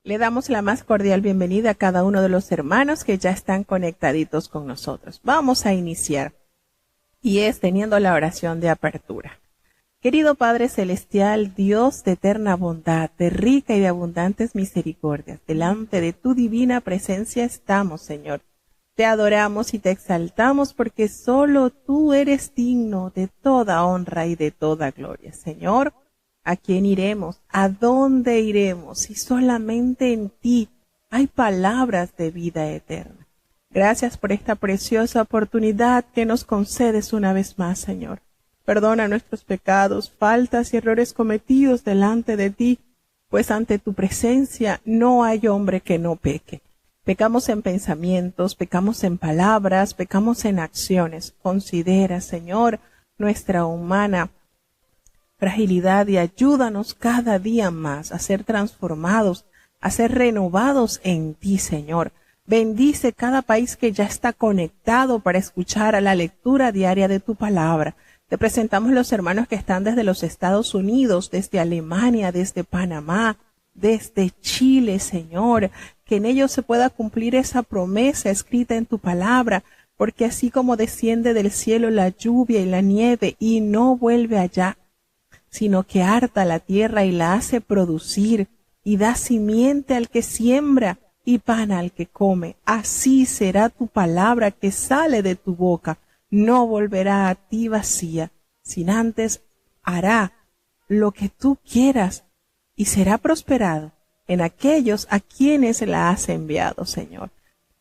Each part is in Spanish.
Le damos la más cordial bienvenida a cada uno de los hermanos que ya están conectaditos con nosotros. Vamos a iniciar, y es teniendo la oración de apertura. Querido Padre Celestial, Dios de eterna bondad, de rica y de abundantes misericordias, delante de tu divina presencia estamos, Señor. Te adoramos y te exaltamos porque solo tú eres digno de toda honra y de toda gloria. Señor, ¿a quién iremos? ¿A dónde iremos? Si solamente en ti hay palabras de vida eterna. Gracias por esta preciosa oportunidad que nos concedes una vez más, Señor. Perdona nuestros pecados, faltas y errores cometidos delante de ti, pues ante tu presencia no hay hombre que no peque. Pecamos en pensamientos, pecamos en palabras, pecamos en acciones. Considera, Señor, nuestra humana fragilidad y ayúdanos cada día más a ser transformados, a ser renovados en ti, Señor. Bendice cada país que ya está conectado para escuchar a la lectura diaria de tu palabra. Te presentamos los hermanos que están desde los Estados Unidos, desde Alemania, desde Panamá, desde Chile, Señor, que en ellos se pueda cumplir esa promesa escrita en tu palabra, porque así como desciende del cielo la lluvia y la nieve y no vuelve allá, sino que harta la tierra y la hace producir, y da simiente al que siembra y pan al que come. Así será tu palabra que sale de tu boca, no volverá a ti vacía, sin antes hará lo que tú quieras, y será prosperado en aquellos a quienes la has enviado, Señor.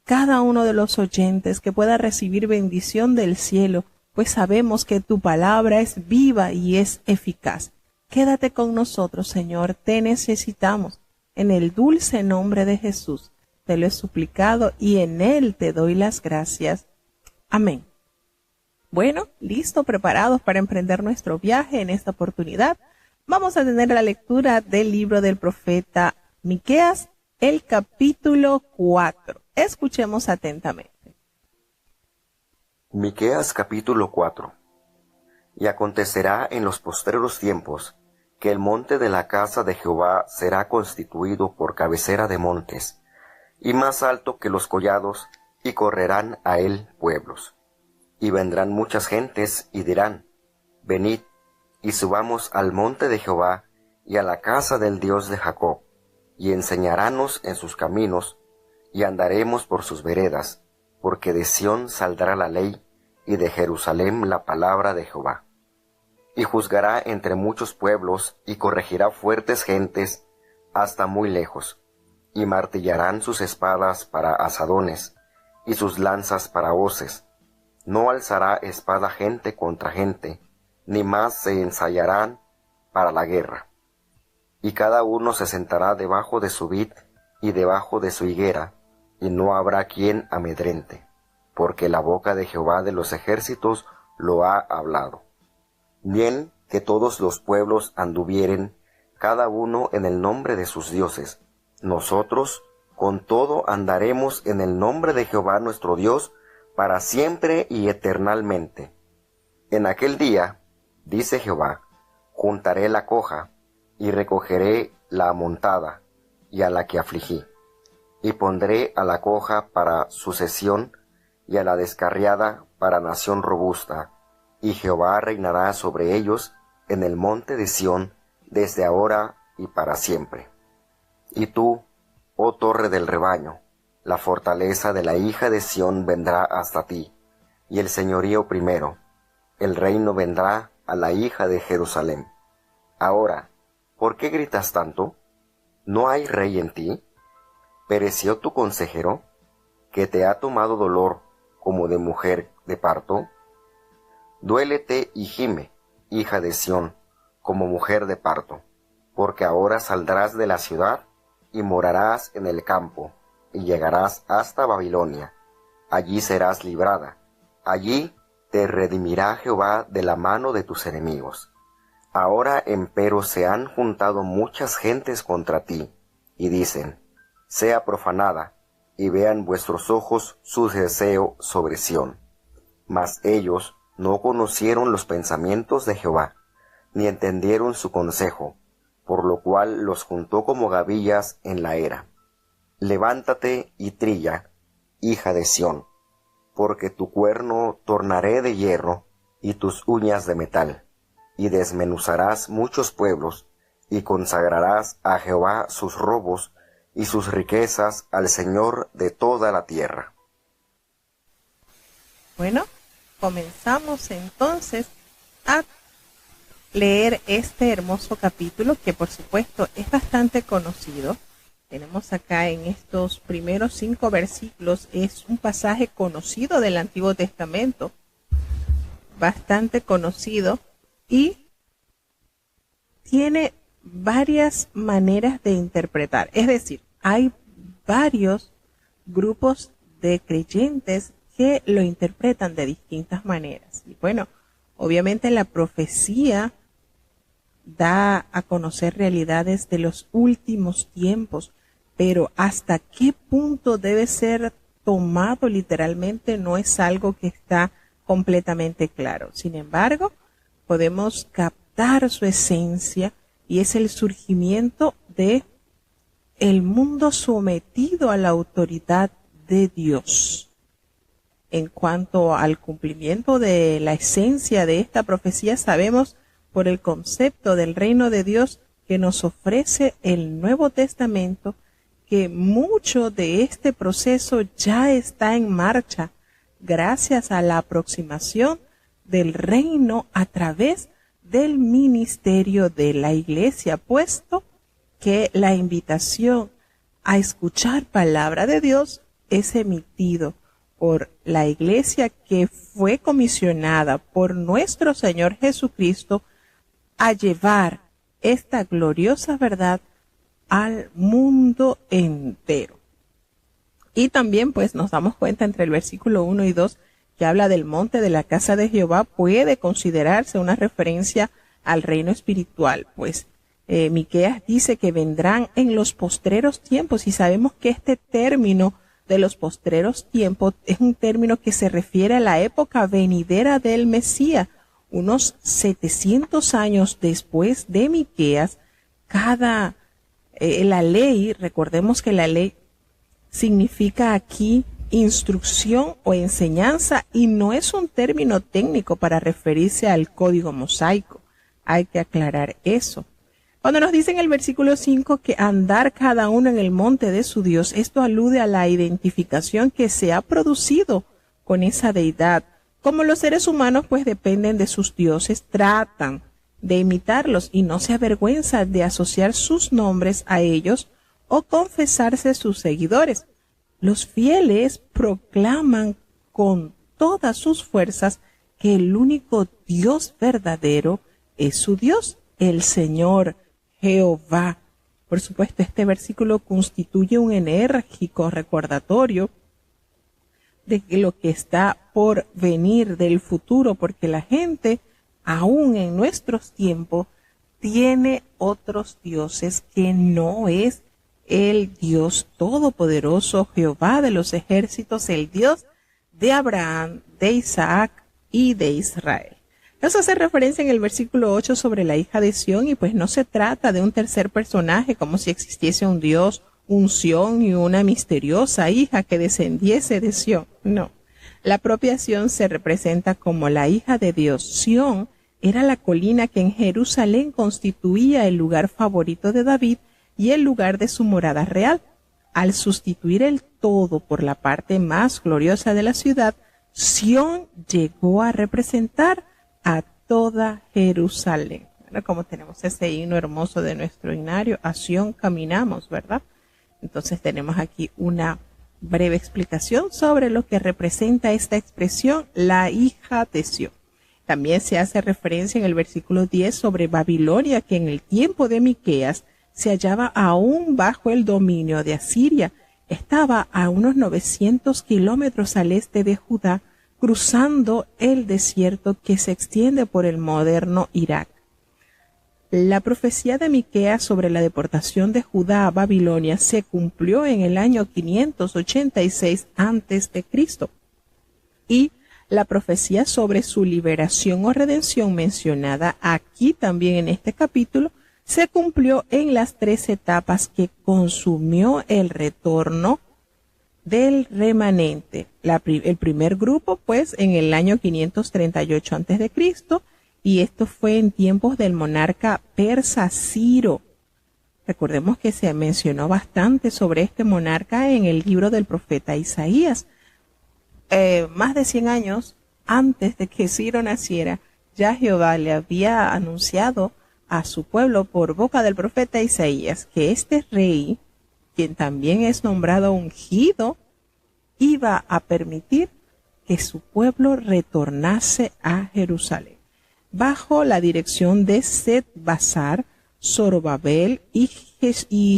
Cada uno de los oyentes que pueda recibir bendición del cielo, pues sabemos que tu palabra es viva y es eficaz. Quédate con nosotros, Señor, te necesitamos. En el dulce nombre de Jesús te lo he suplicado y en él te doy las gracias. Amén. Bueno, listo, preparados para emprender nuestro viaje en esta oportunidad. Vamos a tener la lectura del libro del profeta Miqueas, el capítulo 4. Escuchemos atentamente. Miqueas capítulo 4. Y acontecerá en los postreros tiempos que el monte de la casa de Jehová será constituido por cabecera de montes, y más alto que los collados, y correrán a él pueblos. Y vendrán muchas gentes, y dirán, venid, y subamos al monte de Jehová, y a la casa del Dios de Jacob, y enseñarános en sus caminos, y andaremos por sus veredas, porque de Sión saldrá la ley, y de Jerusalén la palabra de Jehová. Y juzgará entre muchos pueblos, y corregirá fuertes gentes, hasta muy lejos, y martillarán sus espadas para asadones, y sus lanzas para hoces. No alzará espada gente contra gente, ni más se ensayarán para la guerra. Y cada uno se sentará debajo de su vid, y debajo de su higuera, y no habrá quien amedrente, porque la boca de Jehová de los ejércitos lo ha hablado. Bien que todos los pueblos anduvieren, cada uno en el nombre de sus dioses. Nosotros con todo andaremos en el nombre de Jehová nuestro Dios, para siempre y eternalmente. En aquel día, dice Jehová, juntaré la coja, y recogeré la amontada, y a la que afligí. Y pondré a la coja para sucesión, y a la descarriada para nación robusta, y Jehová reinará sobre ellos en el monte de Sión, desde ahora y para siempre. Y tú, oh torre del rebaño, la fortaleza de la hija de Sión vendrá hasta ti, y el señorío primero, el reino vendrá a la hija de Jerusalén. Ahora, ¿por qué gritas tanto? ¿No hay rey en ti? ¿Pereció tu consejero, que te ha tomado dolor como de mujer de parto? Duélete y gime, hija de Sión, como mujer de parto, porque ahora saldrás de la ciudad y morarás en el campo, y llegarás hasta Babilonia. Allí serás librada, allí te redimirá Jehová de la mano de tus enemigos. Ahora empero se han juntado muchas gentes contra ti, y dicen, sea profanada, y vean vuestros ojos su deseo sobre Sión. Mas ellos no conocieron los pensamientos de Jehová, ni entendieron su consejo, por lo cual los juntó como gavillas en la era. Levántate y trilla, hija de Sión, porque tu cuerno tornaré de hierro y tus uñas de metal, y desmenuzarás muchos pueblos, y consagrarás a Jehová sus robos y sus riquezas al Señor de toda la tierra. Bueno, comenzamos entonces a leer este hermoso capítulo que por supuesto es bastante conocido. Tenemos acá en estos primeros 5 versículos, es un pasaje conocido del Antiguo Testamento, bastante conocido, y tiene varias maneras de interpretar. Es decir, hay varios grupos de creyentes que lo interpretan de distintas maneras. Y bueno, obviamente la profecía da a conocer realidades de los últimos tiempos, pero hasta qué punto debe ser tomado literalmente no es algo que está completamente claro. Sin embargo, podemos captar su esencia y es el surgimiento de el mundo sometido a la autoridad de Dios. En cuanto al cumplimiento de la esencia de esta profecía, sabemos por el concepto del reino de Dios que nos ofrece el Nuevo Testamento que mucho de este proceso ya está en marcha gracias a la aproximación del reino a través del ministerio de la Iglesia, puesto que la invitación a escuchar palabra de Dios es emitido por la Iglesia que fue comisionada por nuestro Señor Jesucristo a llevar esta gloriosa verdad al mundo entero. Y también pues nos damos cuenta entre el versículo 1 y 2 que habla del monte de la casa de Jehová, puede considerarse una referencia al reino espiritual, pues Miqueas dice que vendrán en los postreros tiempos, y sabemos que este término de los postreros tiempos es un término que se refiere a la época venidera del Mesías. Unos 700 años después de Miqueas, la ley, recordemos que la ley significa aquí instrucción o enseñanza y no es un término técnico para referirse al código mosaico. Hay que aclarar eso. Cuando nos dice en el versículo 5 que andar cada uno en el monte de su Dios, esto alude a la identificación que se ha producido con esa deidad. Como los seres humanos pues dependen de sus dioses, tratan de imitarlos y no se avergüenzan de asociar sus nombres a ellos o confesarse sus seguidores. Los fieles proclaman con todas sus fuerzas que el único Dios verdadero es su Dios, el Señor Jehová. Por supuesto, este versículo constituye un enérgico recordatorio de lo que está por venir del futuro, porque la gente, aún en nuestros tiempos, tiene otros dioses que no es el Dios todopoderoso, Jehová de los ejércitos, el Dios de Abraham, de Isaac y de Israel. Nos hace referencia en el versículo 8 sobre la hija de Sión, y pues no se trata de un tercer personaje como si existiese un Dios, un Sión y una misteriosa hija que descendiese de Sión. No, la propia Sión se representa como la hija de Dios. Sión era la colina que en Jerusalén constituía el lugar favorito de David y el lugar de su morada real. Al sustituir el todo por la parte más gloriosa de la ciudad, Sión llegó a representar a toda Jerusalén. Bueno, como tenemos ese himno hermoso de nuestro himnario, a Sión caminamos, ¿verdad? Entonces tenemos aquí una breve explicación sobre lo que representa esta expresión, la hija de Sión. También se hace referencia en el versículo 10 sobre Babilonia, que en el tiempo de Miqueas se hallaba aún bajo el dominio de Asiria. Estaba a unos 900 kilómetros al este de Judá, cruzando el desierto que se extiende por el moderno Irak. La profecía de Miqueas sobre la deportación de Judá a Babilonia se cumplió en el año 586 a.C. y la profecía sobre su liberación o redención mencionada aquí también en este capítulo se cumplió en las 3 etapas que consumió el retorno del remanente. El primer grupo, pues, en el año 538 a.C., y esto fue en tiempos del monarca persa Ciro. Recordemos que se mencionó bastante sobre este monarca en el libro del profeta Isaías. Más de 100 años antes de que Ciro naciera, ya Jehová le había anunciado a su pueblo por boca del profeta Isaías que este rey, quien también es nombrado ungido, iba a permitir que su pueblo retornase a Jerusalén, bajo la dirección de Set-Basar, Zorobabel y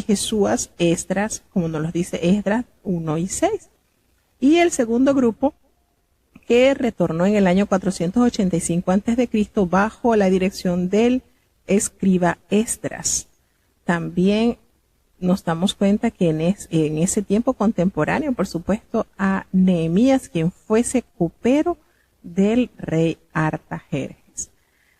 Jesúas, Esdras, como nos lo dice Esdras 1 y 6. Y el segundo grupo, que retornó en el año 485 a.C. bajo la dirección del escriba Esdras. También nos damos cuenta que en ese tiempo contemporáneo, por supuesto, a Nehemías, quien fuese copero del rey Artajerjes.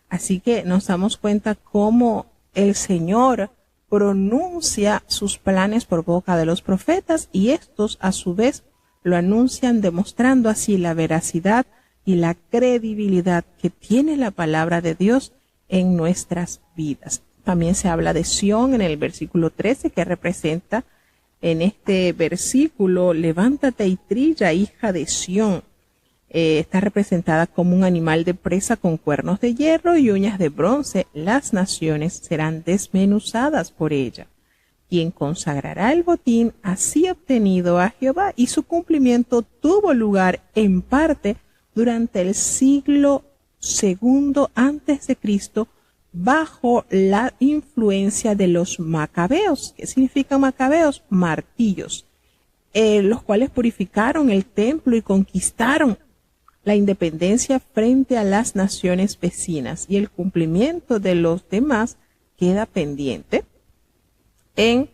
Así que nos damos cuenta cómo el Señor pronuncia sus planes por boca de los profetas, y estos a su vez lo anuncian, demostrando así la veracidad y la credibilidad que tiene la palabra de Dios en nuestras vidas. También se habla de Sión en el versículo 13, que representa en este versículo: levántate y trilla, hija de Sión. Está representada como un animal de presa con cuernos de hierro y uñas de bronce. Las naciones serán desmenuzadas por ella. Quien consagrará el botín así obtenido a Jehová, y su cumplimiento tuvo lugar en parte durante el siglo II a.C., bajo la influencia de los macabeos. ¿Qué significan macabeos? Martillos, los cuales purificaron el templo y conquistaron la independencia frente a las naciones vecinas, y el cumplimiento de los demás queda pendiente en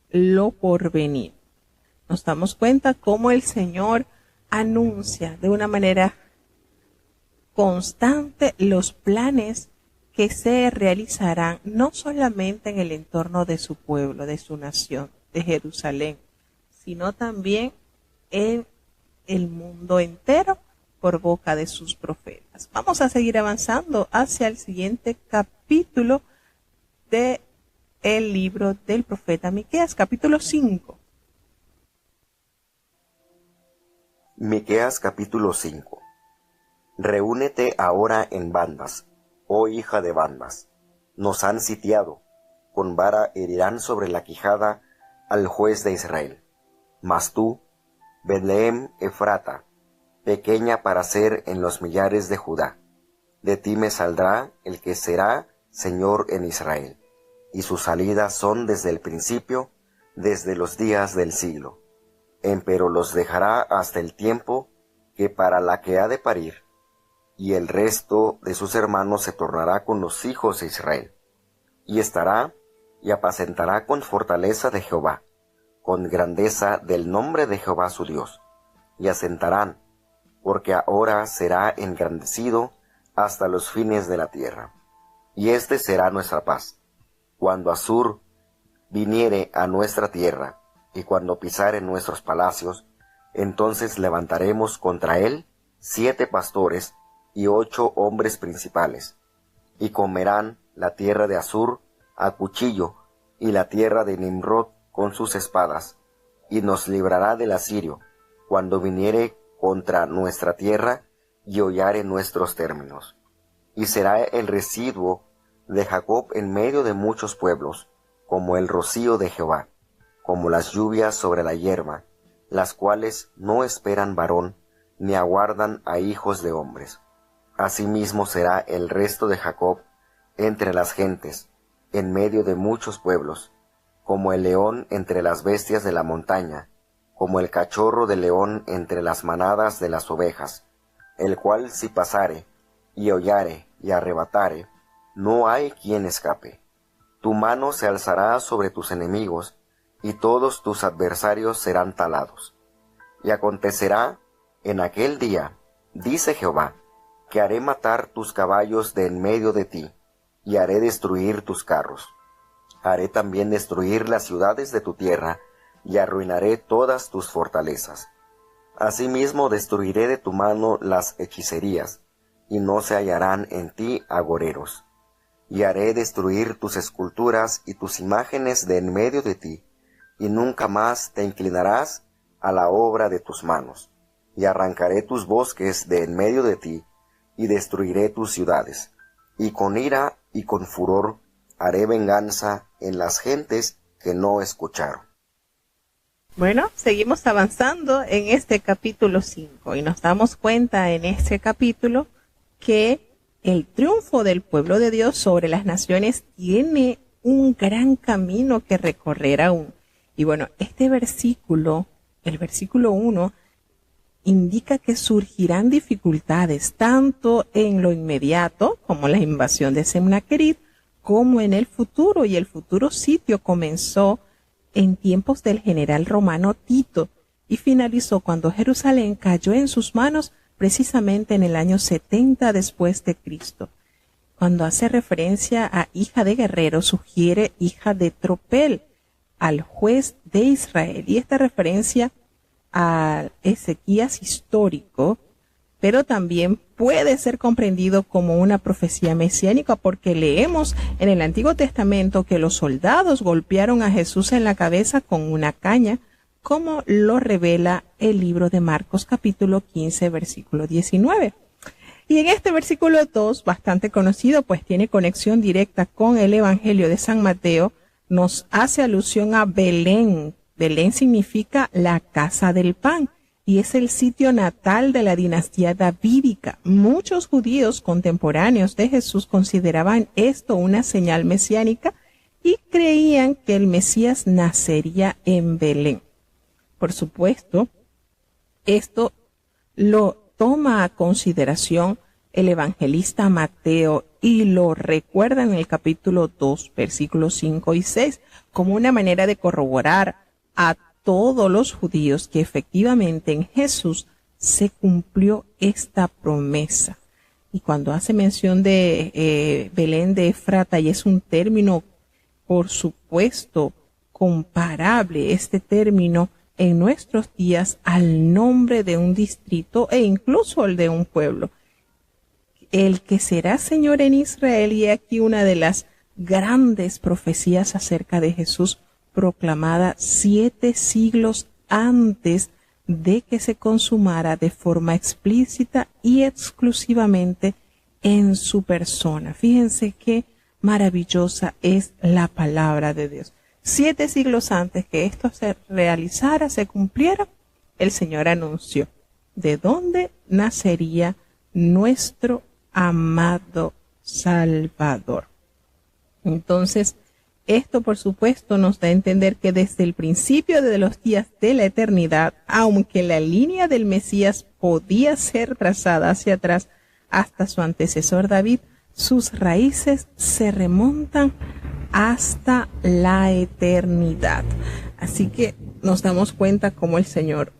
lo porvenir. Nos damos cuenta cómo el Señor anuncia de una manera constante los planes que se realizarán no solamente en el entorno de su pueblo, de su nación, de Jerusalén, sino también en el mundo entero por boca de sus profetas. Vamos a seguir avanzando hacia el siguiente capítulo de el libro del profeta Miqueas, capítulo 5. Miqueas capítulo 5. Reúnete ahora en bandas, oh hija de bandas. Nos han sitiado, con vara herirán sobre la quijada al juez de Israel. Mas tú, Betlehem Efrata, pequeña para ser en los millares de Judá, de ti me saldrá el que será Señor en Israel, y sus salidas son desde el principio, desde los días del siglo. Empero los dejará hasta el tiempo que para la que ha de parir, y el resto de sus hermanos se tornará con los hijos de Israel, y estará y apacentará con fortaleza de Jehová, con grandeza del nombre de Jehová su Dios, y asentarán, porque ahora será engrandecido hasta los fines de la tierra. Y este será nuestra paz, cuando Asur viniere a nuestra tierra, y cuando pisare nuestros palacios, entonces levantaremos contra él 7 pastores y 8 hombres principales, y comerán la tierra de Asur a cuchillo, y la tierra de Nimrod con sus espadas, y nos librará del asirio, cuando viniere contra nuestra tierra, y hollare nuestros términos. Y será el residuo de Jacob en medio de muchos pueblos, como el rocío de Jehová, como las lluvias sobre la hierba, las cuales no esperan varón, ni aguardan a hijos de hombres. Asimismo será el resto de Jacob entre las gentes, en medio de muchos pueblos, como el león entre las bestias de la montaña, como el cachorro de león entre las manadas de las ovejas, el cual si pasare, y hollare, y arrebatare, no hay quien escape. Tu mano se alzará sobre tus enemigos, y todos tus adversarios serán talados. Y acontecerá en aquel día, dice Jehová, que haré matar tus caballos de en medio de ti, y haré destruir tus carros. Haré también destruir las ciudades de tu tierra, y arruinaré todas tus fortalezas. Asimismo destruiré de tu mano las hechicerías, y no se hallarán en ti agoreros. Y haré destruir tus esculturas y tus imágenes de en medio de ti, y nunca más te inclinarás a la obra de tus manos. Y arrancaré tus bosques de en medio de ti, y destruiré tus ciudades. Y con ira y con furor haré venganza en las gentes que no escucharon. Bueno, seguimos avanzando en este capítulo 5 y nos damos cuenta en este capítulo que el triunfo del pueblo de Dios sobre las naciones tiene un gran camino que recorrer aún. Y bueno, este versículo, el versículo 1, indica que surgirán dificultades tanto en lo inmediato, como la invasión de Sennacherib, como en el futuro. Y el futuro sitio comenzó en tiempos del general romano Tito y finalizó cuando Jerusalén cayó en sus manos precisamente en el año 70 después de Cristo. Cuando hace referencia a hija de guerrero, sugiere hija de tropel, al juez de Israel. Y esta referencia a Ezequías histórico, pero también puede ser comprendido como una profecía mesiánica, porque leemos en el Antiguo Testamento que los soldados golpearon a Jesús en la cabeza con una caña, como lo revela el libro de Marcos capítulo 15, versículo 19. Y en este versículo 2, bastante conocido, pues tiene conexión directa con el Evangelio de San Mateo, nos hace alusión a Belén. Belén significa la casa del pan y es el sitio natal de la dinastía davídica. Muchos judíos contemporáneos de Jesús consideraban esto una señal mesiánica y creían que el Mesías nacería en Belén. Por supuesto, esto lo toma a consideración el evangelista Mateo y lo recuerda en el capítulo 2, versículos 5 y 6, como una manera de corroborar a todos los judíos que efectivamente en Jesús se cumplió esta promesa. Y cuando hace mención de Belén de Efrata, y es un término, por supuesto, comparable, este término en nuestros días al nombre de un distrito e incluso el de un pueblo. El que será Señor en Israel, y aquí una de las grandes profecías acerca de Jesús, proclamada 7 siglos antes de que se consumara de forma explícita y exclusivamente en su persona. Fíjense qué maravillosa es la palabra de Dios. 7 siglos antes que esto se realizara, se cumpliera, el Señor anunció de dónde nacería nuestro amado Salvador. Entonces, esto, por supuesto, nos da a entender que desde el principio de los días de la eternidad, aunque la línea del Mesías podía ser trazada hacia atrás hasta su antecesor David, sus raíces se remontan hasta la eternidad. Así que nos damos cuenta cómo el Señor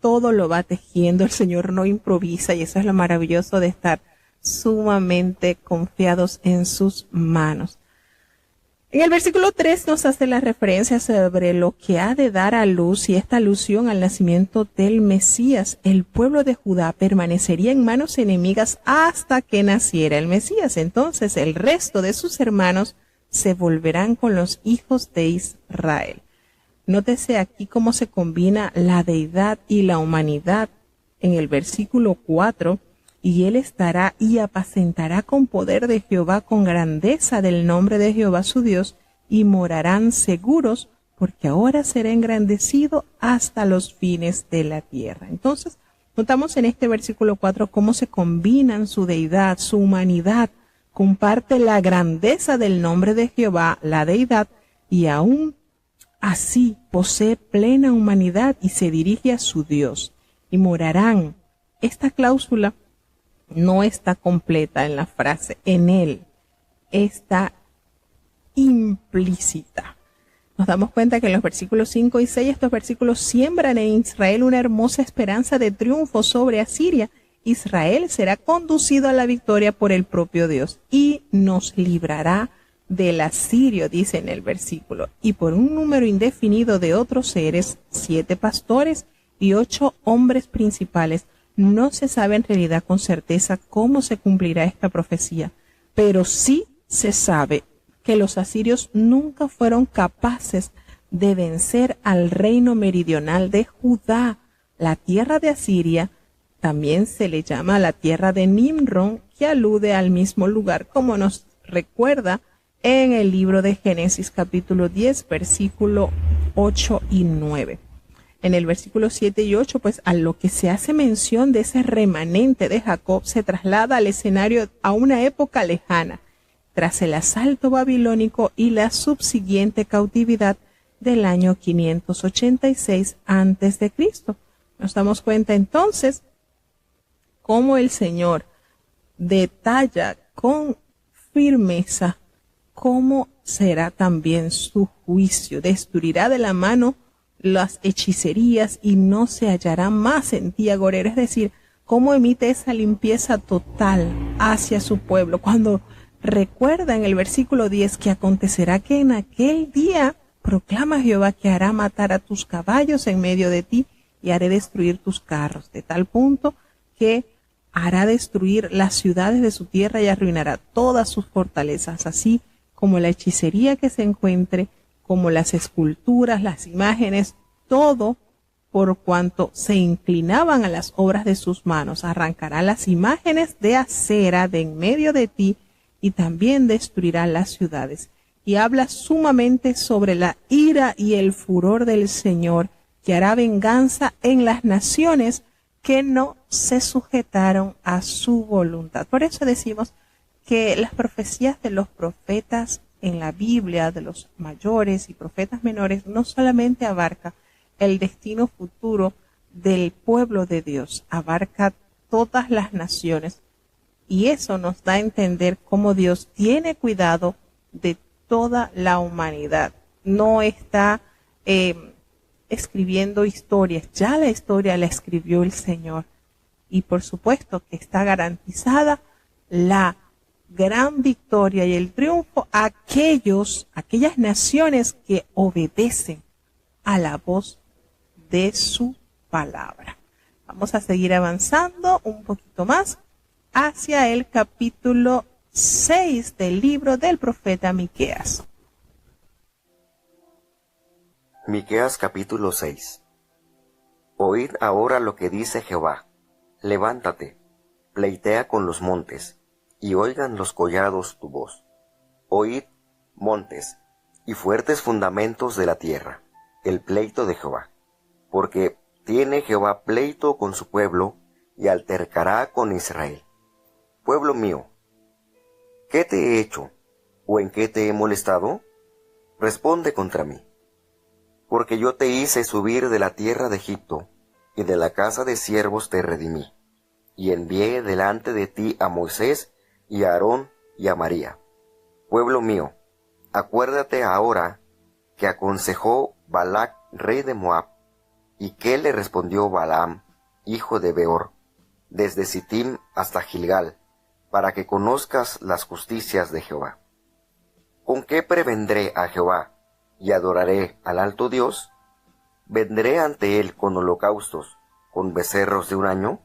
todo lo va tejiendo, el Señor no improvisa, y eso es lo maravilloso de estar sumamente confiados en sus manos. En el versículo 3 nos hace la referencia sobre lo que ha de dar a luz, y esta alusión al nacimiento del Mesías. El pueblo de Judá permanecería en manos enemigas hasta que naciera el Mesías. Entonces el resto de sus hermanos se volverán con los hijos de Israel. Nótese aquí cómo se combina la deidad y la humanidad en el versículo 4. Y él estará y apacentará con poder de Jehová, con grandeza del nombre de Jehová su Dios, y morarán seguros, porque ahora será engrandecido hasta los fines de la tierra. Entonces, notamos en este versículo 4 cómo se combinan su deidad, su humanidad, comparte la grandeza del nombre de Jehová, la deidad, y aún así posee plena humanidad y se dirige a su Dios. Y morarán. Esta cláusula no está completa en la frase, en él está implícita. Nos damos cuenta que en los versículos 5 y 6, estos versículos siembran en Israel una hermosa esperanza de triunfo sobre Asiria. Israel será conducido a la victoria por el propio Dios y nos librará del asirio, dice en el versículo, y por un número indefinido de otros seres, 7 pastores y 8 hombres principales. No se sabe en realidad con certeza cómo se cumplirá esta profecía, pero sí se sabe que los asirios nunca fueron capaces de vencer al reino meridional de Judá. La tierra de Asiria también se le llama la tierra de Nimrod, que alude al mismo lugar, como nos recuerda en el libro de Génesis capítulo 10, versículo 8 y 9. En el versículo 7 y 8, pues a lo que se hace mención de ese remanente de Jacob se traslada al escenario a una época lejana, tras el asalto babilónico y la subsiguiente cautividad del año 586 a.C. Nos damos cuenta entonces cómo el Señor detalla con firmeza cómo será también su juicio. Destruirá de la mano las hechicerías y no se hallará más en ti agorero. Es decir, cómo emite esa limpieza total hacia su pueblo. Cuando recuerda en el versículo 10 que acontecerá que en aquel día proclama Jehová que hará matar a tus caballos en medio de ti y haré destruir tus carros, de tal punto que hará destruir las ciudades de su tierra y arruinará todas sus fortalezas, así como la hechicería que se encuentre, como las esculturas, las imágenes, todo por cuanto se inclinaban a las obras de sus manos. Arrancará las imágenes de acera de en medio de ti y también destruirá las ciudades. Y habla sumamente sobre la ira y el furor del Señor, que hará venganza en las naciones que no se sujetaron a su voluntad. Por eso decimos que las profecías de los profetas en la Biblia, de los mayores y profetas menores, no solamente abarca el destino futuro del pueblo de Dios, abarca todas las naciones, y eso nos da a entender cómo Dios tiene cuidado de toda la humanidad. No está escribiendo historias, ya la historia la escribió el Señor, y por supuesto que está garantizada la gran victoria y el triunfo a aquellas naciones que obedecen a la voz de su palabra. Vamos a seguir avanzando un poquito más hacia el capítulo 6 del libro del profeta Miqueas. Miqueas capítulo 6. Oíd ahora lo que dice Jehová. Levántate, pleitea con los montes, y oigan los collados tu voz. Oíd, montes, y fuertes fundamentos de la tierra, el pleito de Jehová. Porque tiene Jehová pleito con su pueblo, y altercará con Israel. Pueblo mío, ¿qué te he hecho, o en qué te he molestado? Responde contra mí. Porque yo te hice subir de la tierra de Egipto, y de la casa de siervos te redimí, y envié delante de ti a Moisés, y a Aarón, y a María. Pueblo mío, acuérdate ahora que aconsejó Balac, rey de Moab, y que le respondió Balaam, hijo de Beor, desde Sittim hasta Gilgal, para que conozcas las justicias de Jehová. ¿Con qué prevendré a Jehová, y adoraré al alto Dios? ¿Vendré ante él con holocaustos, con becerros de un año?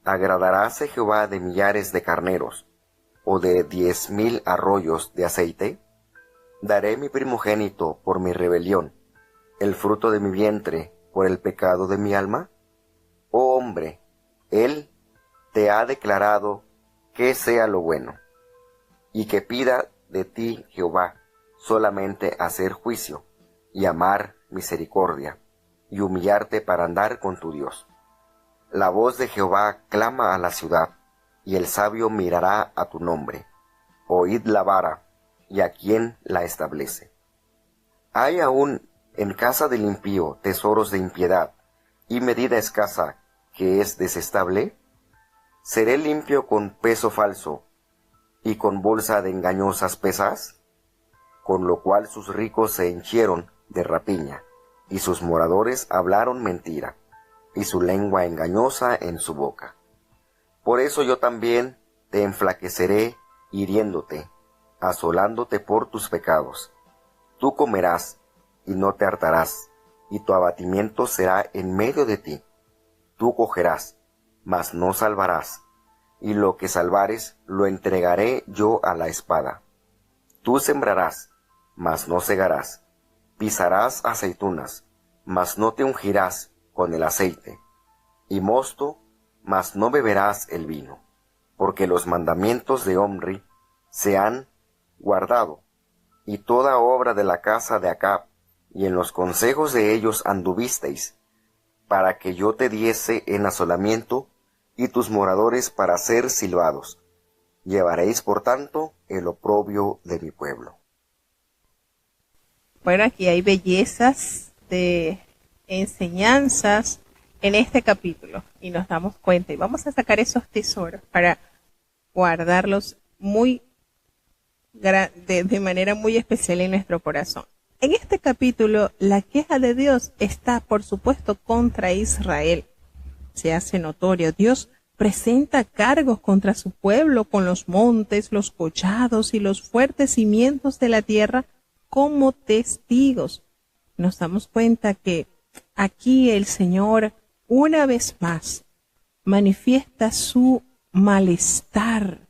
¿Agradaráse Jehová de millares de carneros, o de 10,000 arroyos de aceite? ¿Daré mi primogénito por mi rebelión, el fruto de mi vientre por el pecado de mi alma? Oh hombre, él te ha declarado que sea lo bueno, y que pida de ti Jehová solamente hacer juicio, y amar misericordia, y humillarte para andar con tu Dios. La voz de Jehová clama a la ciudad, y el sabio mirará a tu nombre. Oíd la vara, y a quién la establece. ¿Hay aún en casa del impío tesoros de impiedad, y medida escasa que es desestable? ¿Seré limpio con peso falso, y con bolsa de engañosas pesas? Con lo cual sus ricos se henchieron de rapiña, y sus moradores hablaron mentira, y su lengua engañosa en su boca. Por eso yo también te enflaqueceré hiriéndote, asolándote por tus pecados. Tú comerás y no te hartarás, y tu abatimiento será en medio de ti. Tú cogerás, mas no salvarás, y lo que salvares lo entregaré yo a la espada. Tú sembrarás, mas no segarás, pisarás aceitunas, mas no te ungirás con el aceite, y mosto, mas no beberás el vino, porque los mandamientos de Omri se han guardado, y toda obra de la casa de Acab, y en los consejos de ellos anduvisteis, para que yo te diese en asolamiento, y tus moradores para ser silbados. Llevaréis, por tanto, el oprobio de mi pueblo. Bueno, aquí hay bellezas de enseñanzas en este capítulo y nos damos cuenta y vamos a sacar esos tesoros para guardarlos de manera muy especial en nuestro corazón. En este capítulo, la queja de Dios está, por supuesto, contra Israel. Se hace notorio. Dios presenta cargos contra su pueblo con los montes, los collados y los fuertes cimientos de la tierra como testigos. Nos damos cuenta que aquí el Señor, una vez más, manifiesta su malestar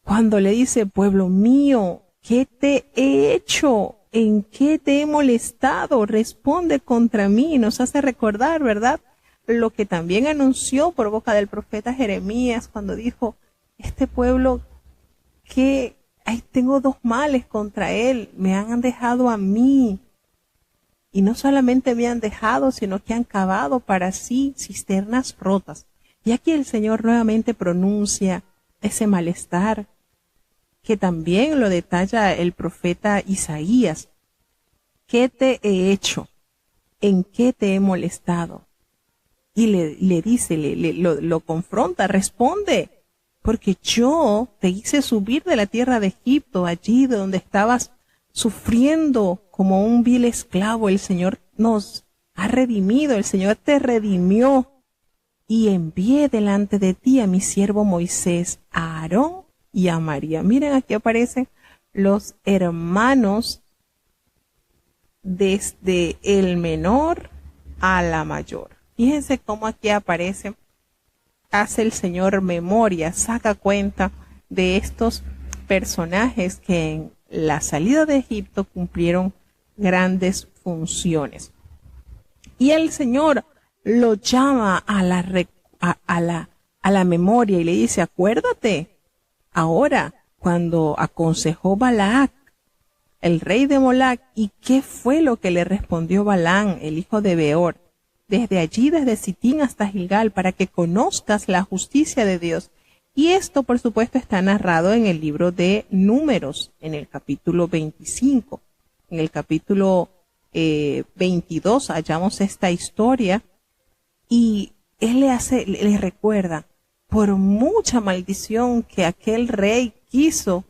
cuando le dice: pueblo mío, ¿qué te he hecho? ¿En qué te he molestado? Responde contra mí. Nos hace recordar, ¿verdad?, lo que también anunció por boca del profeta Jeremías cuando dijo: este pueblo, que tengo dos males contra él, me han dejado a mí. Y no solamente me han dejado, sino que han cavado para sí cisternas rotas. Y aquí el Señor nuevamente pronuncia ese malestar, que también lo detalla el profeta Isaías. ¿Qué te he hecho? ¿En qué te he molestado? Y le dice, lo confronta: responde, porque yo te hice subir de la tierra de Egipto, allí de donde estabas sufriendo como un vil esclavo. El Señor nos ha redimido, el Señor te redimió, y envié delante de ti a mi siervo Moisés, a Aarón y a María. Miren, aquí aparecen los hermanos desde el menor a la mayor. Fíjense cómo aquí aparece, hace el Señor memoria, saca cuenta de estos personajes que en la salida de Egipto cumplieron grandes funciones. Y el Señor lo llama a la memoria y le dice: acuérdate ahora cuando aconsejó Balac, el rey de Molac, y qué fue lo que le respondió Balán, el hijo de Beor, desde allí, desde Sitín hasta Gilgal, para que conozcas la justicia de Dios. Y esto, por supuesto, está narrado en el libro de Números, en el capítulo 25. En el capítulo 22 hallamos esta historia, y él le recuerda: por mucha maldición que aquel rey quiso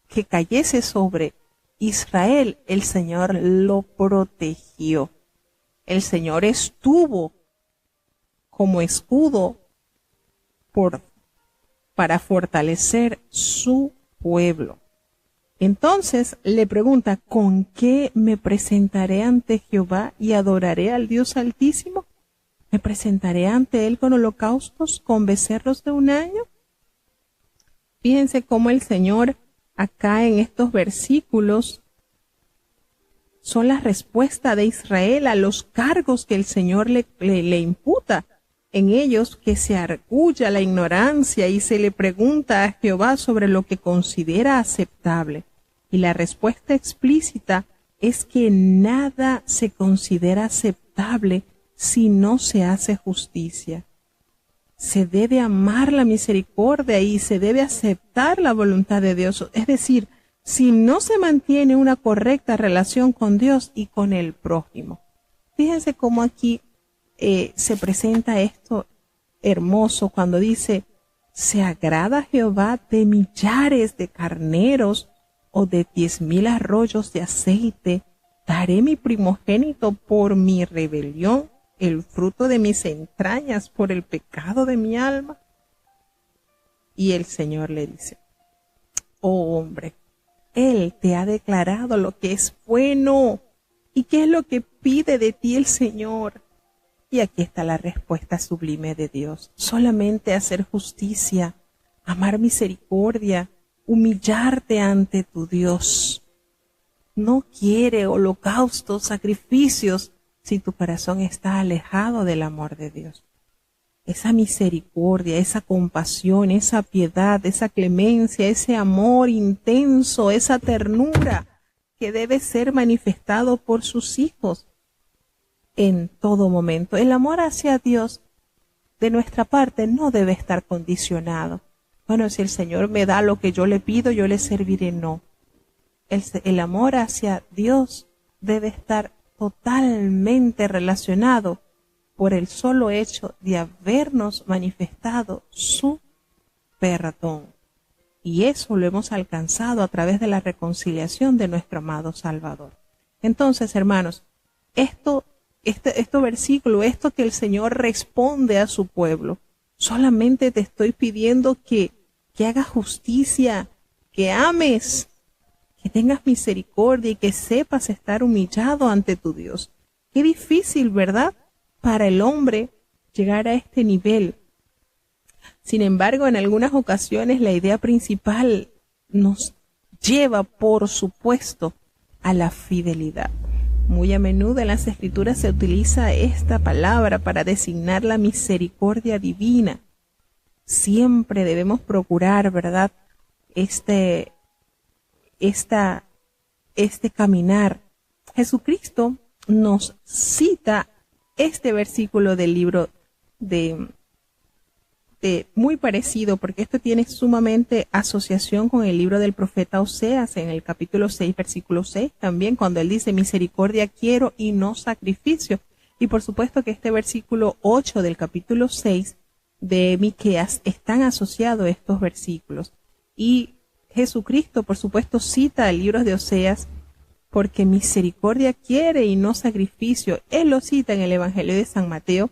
que cayese sobre Israel, el Señor lo protegió. El Señor estuvo como escudo para fortalecer su pueblo. Entonces le pregunta: ¿con qué me presentaré ante Jehová y adoraré al Dios Altísimo? ¿Me presentaré ante él con holocaustos, con becerros de un año? Fíjense cómo el Señor acá en estos versículos son la respuesta de Israel a los cargos que el Señor le imputa. En ellos que se argulla la ignorancia y se le pregunta a Jehová sobre lo que considera aceptable. Y la respuesta explícita es que nada se considera aceptable si no se hace justicia. Se debe amar la misericordia y se debe aceptar la voluntad de Dios. Es decir, si no se mantiene una correcta relación con Dios y con el prójimo. Fíjense cómo aquí se presenta esto hermoso cuando dice: ¿se agrada Jehová de millares de carneros o de 10,000 arroyos de aceite? ¿Daré mi primogénito por mi rebelión, el fruto de mis entrañas por el pecado de mi alma? Y el Señor le dice: oh hombre, Él te ha declarado lo que es bueno. ¿Y qué es lo que pide de ti el Señor? Y aquí está la respuesta sublime de Dios. Solamente hacer justicia, amar misericordia, humillarte ante tu Dios. No quiere holocaustos, sacrificios, si tu corazón está alejado del amor de Dios. Esa misericordia, esa compasión, esa piedad, esa clemencia, ese amor intenso, esa ternura que debe ser manifestado por sus hijos en todo momento. El amor hacia Dios de nuestra parte no debe estar condicionado. Bueno, si el Señor me da lo que yo le pido, yo le serviré. No. El amor hacia Dios debe estar totalmente relacionado por el solo hecho de habernos manifestado su perdón. Y eso lo hemos alcanzado a través de la reconciliación de nuestro amado Salvador. Entonces, hermanos, esto versículo, esto que el Señor responde a su pueblo, solamente te estoy pidiendo que hagas justicia, que ames, que tengas misericordia y que sepas estar humillado ante tu Dios. Qué difícil, ¿verdad?, para el hombre llegar a este nivel. Sin embargo, en algunas ocasiones la idea principal nos lleva, por supuesto, a la fidelidad. Muy a menudo en las Escrituras se utiliza esta palabra para designar la misericordia divina. Siempre debemos procurar, ¿verdad?, este caminar. Jesucristo nos cita este versículo del libro de muy parecido, porque esto tiene sumamente asociación con el libro del profeta Oseas en el capítulo 6, versículo 6, también cuando él dice misericordia quiero y no sacrificio. Y por supuesto que este versículo 8 del capítulo 6 de Miqueas están asociados a estos versículos. Y Jesucristo, por supuesto, cita el libro de Oseas porque misericordia quiere y no sacrificio. Él lo cita en el Evangelio de San Mateo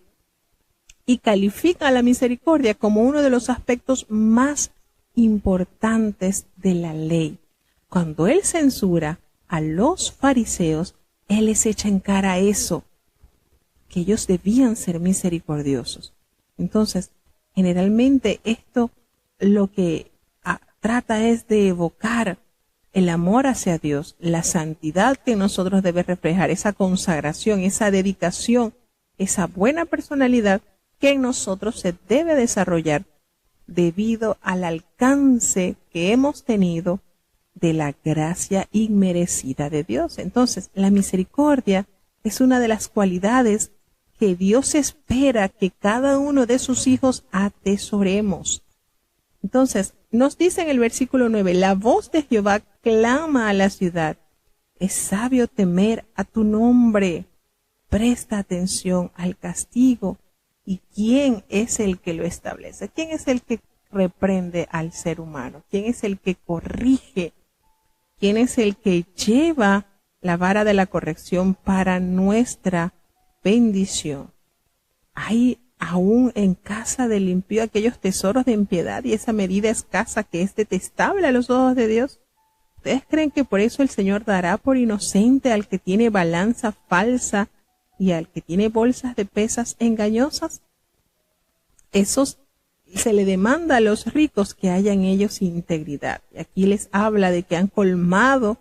y califica a la misericordia como uno de los aspectos más importantes de la ley. Cuando él censura a los fariseos, él les echa en cara eso, que ellos debían ser misericordiosos. Entonces, generalmente esto lo que trata es de evocar el amor hacia Dios, la santidad que nosotros debe reflejar, esa consagración, esa dedicación, esa buena personalidad que en nosotros se debe desarrollar debido al alcance que hemos tenido de la gracia inmerecida de Dios. Entonces, la misericordia es una de las cualidades que Dios espera que cada uno de sus hijos atesoremos. Entonces, nos dice en el versículo 9, la voz de Jehová clama a la ciudad. Es sabio temer a tu nombre. Presta atención al castigo. ¿Y quién es el que lo establece? ¿Quién es el que reprende al ser humano? ¿Quién es el que corrige? ¿Quién es el que lleva la vara de la corrección para nuestra bendición? Hay aún en casa del impío aquellos tesoros de impiedad y esa medida escasa que es detestable a los ojos de Dios. ¿Ustedes creen que por eso el Señor dará por inocente al que tiene balanza falsa y al que tiene bolsas de pesas engañosas? Esos se le demanda a los ricos que haya en ellos integridad. Y aquí les habla de que han colmado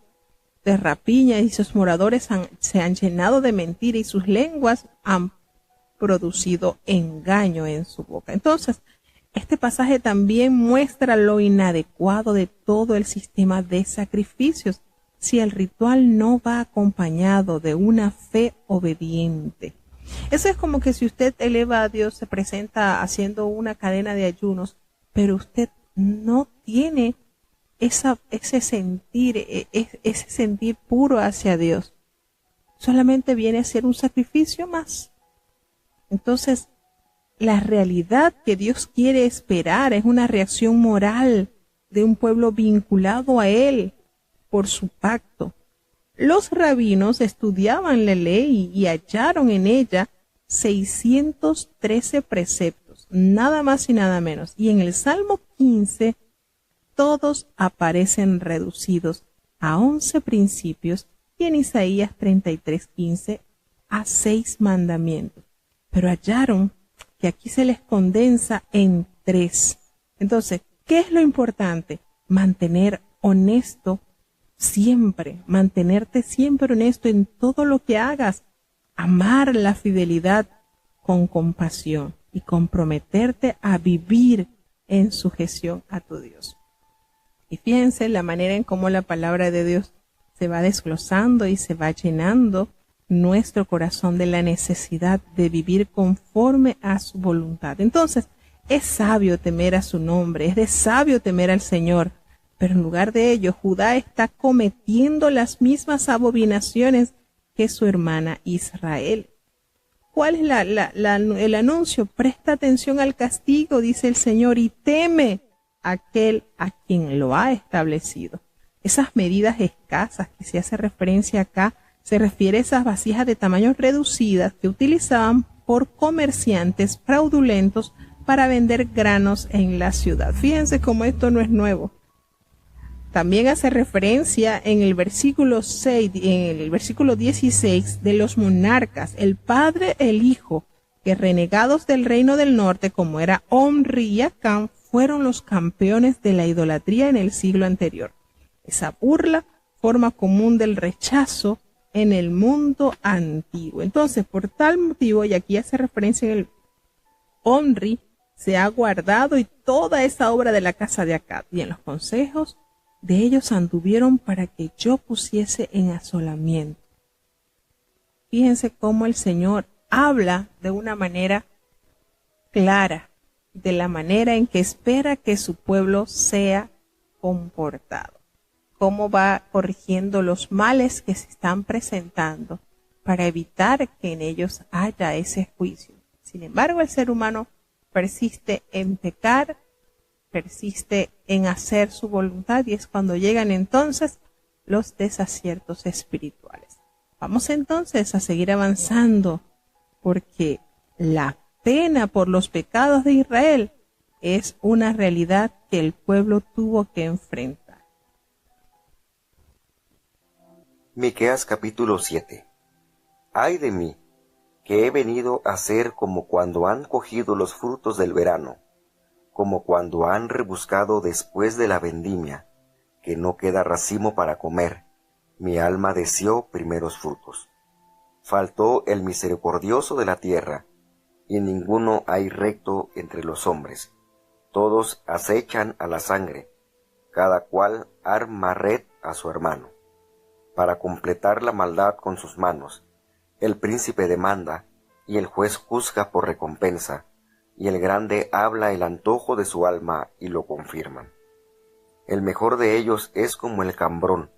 de rapiña y sus moradores se han llenado de mentira y sus lenguas han producido engaño en su boca. Entonces, este pasaje también muestra lo inadecuado de todo el sistema de sacrificios si el ritual no va acompañado de una fe obediente. Eso es como que si usted eleva a Dios, se presenta haciendo una cadena de ayunos, pero usted no tiene ese sentir puro hacia Dios. Solamente viene a ser un sacrificio más. Entonces, la realidad que Dios quiere esperar es una reacción moral de un pueblo vinculado a Él por su pacto. Los rabinos estudiaban la ley y hallaron en ella 613 preceptos, nada más y nada menos. Y en el Salmo 15, todos aparecen reducidos a 11 principios y en Isaías 33:15 a 6 mandamientos. Pero hallaron que aquí se les condensa en 3. Entonces, ¿qué es lo importante? Mantener honesto siempre, mantenerte siempre honesto en todo lo que hagas, amar la fidelidad con compasión y comprometerte a vivir en sujeción a tu Dios. Y fíjense la manera en cómo la palabra de Dios se va desglosando y se va llenando nuestro corazón de la necesidad de vivir conforme a su voluntad. Entonces, es sabio temer a su nombre, es de sabio temer al Señor, pero en lugar de ello, Judá está cometiendo las mismas abominaciones que su hermana Israel. ¿Cuál es el anuncio? Presta atención al castigo, dice el Señor, y teme a aquel a quien lo ha establecido. Esas medidas escasas que se hace referencia acá, se refiere a esas vasijas de tamaño reducidas que utilizaban por comerciantes fraudulentos para vender granos en la ciudad. Fíjense cómo esto no es nuevo. También hace referencia en el versículo 6, en el versículo 16 de los monarcas, el padre, el hijo, que renegados del reino del norte, como era Omri y Acán, fueron los campeones de la idolatría en el siglo anterior. Esa burla, forma común del rechazo en el mundo antiguo. Entonces, por tal motivo, y aquí hace referencia en el Omri, se ha guardado y toda esa obra de la casa de Acab, y en los consejos de ellos anduvieron para que yo pusiese en asolamiento. Fíjense cómo el Señor habla de una manera clara, de la manera en que espera que su pueblo sea comportado. Cómo va corrigiendo los males que se están presentando para evitar que en ellos haya ese juicio. Sin embargo, el ser humano persiste en pecar, persiste en hacer su voluntad, y es cuando llegan entonces los desaciertos espirituales. Vamos entonces a seguir avanzando, porque la pena por los pecados de Israel es una realidad que el pueblo tuvo que enfrentar. Miqueas capítulo 7. Ay de mí, que he venido a ser como cuando han cogido los frutos del verano, como cuando han rebuscado después de la vendimia, que no queda racimo para comer. Mi alma deseó primeros frutos. Faltó el misericordioso de la tierra, y ninguno hay recto entre los hombres. Todos acechan a la sangre, cada cual arma red a su hermano, para completar la maldad con sus manos. El príncipe demanda, y el juez juzga por recompensa, y el grande habla el antojo de su alma, y lo confirman. El mejor de ellos es como el cambrón,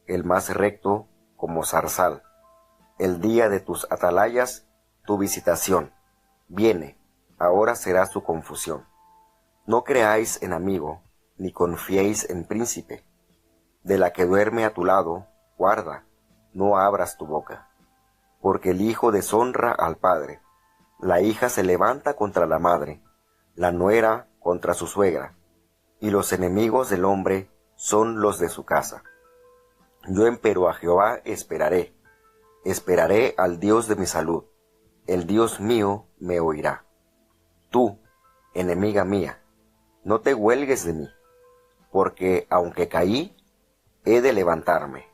el más recto como zarzal. El día de tus atalayas, tu visitación, viene, ahora será su confusión. No creáis en amigo, ni confiéis en príncipe. De la que duerme a tu lado, guarda, no abras tu boca. Porque el hijo deshonra al padre, la hija se levanta contra la madre, la nuera contra su suegra, y los enemigos del hombre son los de su casa. Yo empero a Jehová esperaré al Dios de mi salud, el Dios mío me oirá. Tú, enemiga mía, no te huelgues de mí, porque aunque caí, he de levantarme.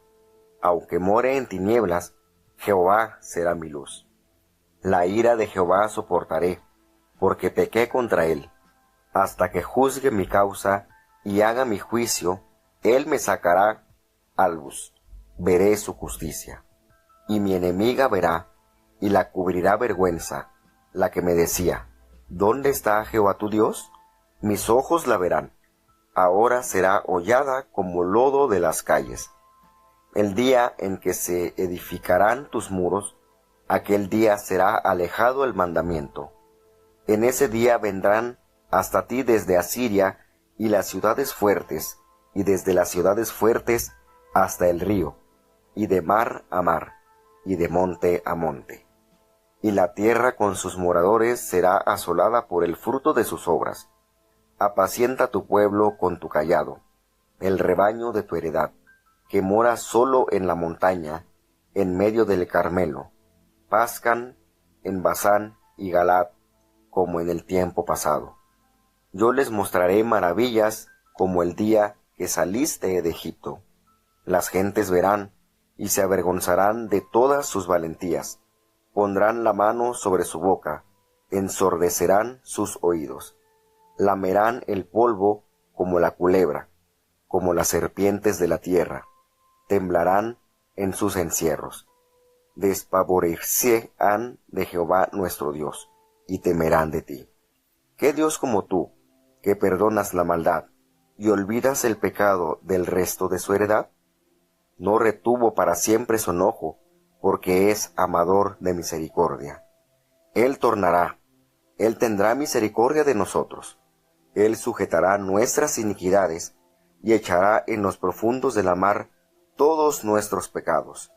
Aunque more en tinieblas, Jehová será mi luz. La ira de Jehová soportaré, porque pequé contra él. Hasta que juzgue mi causa y haga mi juicio, él me sacará a luz. Veré su justicia. Y mi enemiga verá, y la cubrirá vergüenza, la que me decía, ¿dónde está Jehová tu Dios? Mis ojos la verán. Ahora será hollada como lodo de las calles. El día en que se edificarán tus muros, aquel día será alejado el mandamiento. En ese día vendrán hasta ti desde Asiria y las ciudades fuertes, y desde las ciudades fuertes hasta el río, y de mar a mar, y de monte a monte. Y la tierra con sus moradores será asolada por el fruto de sus obras. Apacienta tu pueblo con tu cayado, el rebaño de tu heredad, que mora solo en la montaña, en medio del Carmelo, pascan en Basán y Galaad, como en el tiempo pasado. Yo les mostraré maravillas como el día que saliste de Egipto. Las gentes verán y se avergonzarán de todas sus valentías. Pondrán la mano sobre su boca, ensordecerán sus oídos. Lamerán el polvo como la culebra, como las serpientes de la tierra. Temblarán en sus encierros. Despavorecerán de Jehová nuestro Dios, y temerán de ti. ¿Qué Dios como tú, que perdonas la maldad y olvidas el pecado del resto de su heredad? No retuvo para siempre su enojo, porque es amador de misericordia. Él tornará, Él tendrá misericordia de nosotros. Él sujetará nuestras iniquidades y echará en los profundos de la mar todos nuestros pecados.